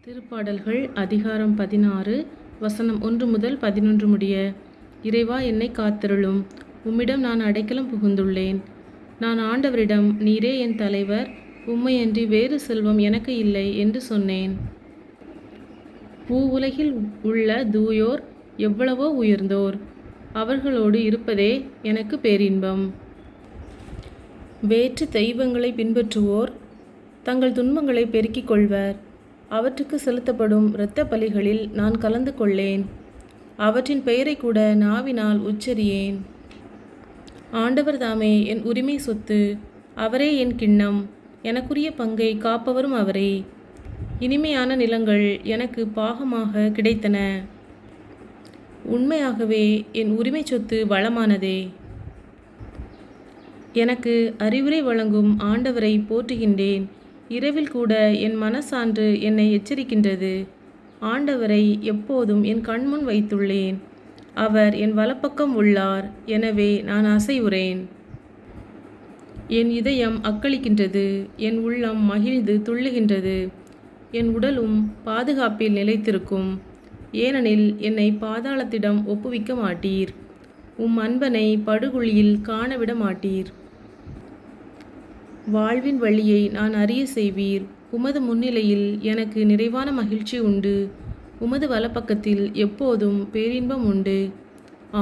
திருப்பாடல்கள் அதிகாரம் 16 வசனம் 1 முதல் 11 முடிய. இறைவா, என்னை காத்தருளும். உம்மிடம் நான் அடைக்கலம் புகுந்துள்ளேன். நான் ஆண்டவரிடம், நீரே என் தலைவர், உம்மையன்றி வேறு செல்வம் எனக்கு இல்லை என்று சொன்னேன். பூவுலகில் உள்ள தூயோர் எவ்வளவோ உயர்ந்தோர், அவர்களோடு இருப்பதே எனக்கு பேரின்பம். வேற்று தெய்வங்களை பின்பற்றுவோர் தங்கள் துன்பங்களை பெருக்கிக் கொள்வர். அவற்றுக்கு செலுத்தப்படும் இரத்த பலிகளில் நான் கலந்து கொள்ளேன். அவற்றின் பெயரை கூட நாவினால் உச்சரியேன். ஆண்டவர் தாமே என் உரிமை சொத்து, அவரே என் கிண்ணம், எனக்குரிய பங்கை காப்பவரும் அவரே. இனிமையான நிலங்கள் எனக்கு பாகமாக கிடைத்தன. உண்மையாகவே என் உரிமை சொத்து வளமானதே. எனக்கு அறிவுரை வழங்கும் ஆண்டவரை போற்றுகின்றேன். இரவில் கூட என் மனசான்று என்னை எச்சரிக்கின்றது. ஆண்டவரை எப்போதும் என் கண்முன் வைத்துள்ளேன். அவர் என் வலப்பக்கம் உள்ளார், எனவே நான் அசைவுறேன். என் இதயம் அக்களிக்கின்றது, என் உள்ளம் மகிழ்ந்து துள்ளுகின்றது. என் உடலும் பாதுகாப்பில் நிலைத்திருக்கும், ஏனெனில் என்னை பாதாளத்திடம் ஒப்புவிக்க மாட்டீர். உம் அன்பனை படுகுழியில் காணவிட மாட்டீர். வாழ்வின் வழியை நான் அறிய செய்வீர். உமது முன்னிலையில் எனக்கு நிறைவான மகிழ்ச்சி உண்டு. உமது வலப்பக்கத்தில் எப்போதும் பேரின்பம் உண்டு.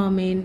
ஆமேன்.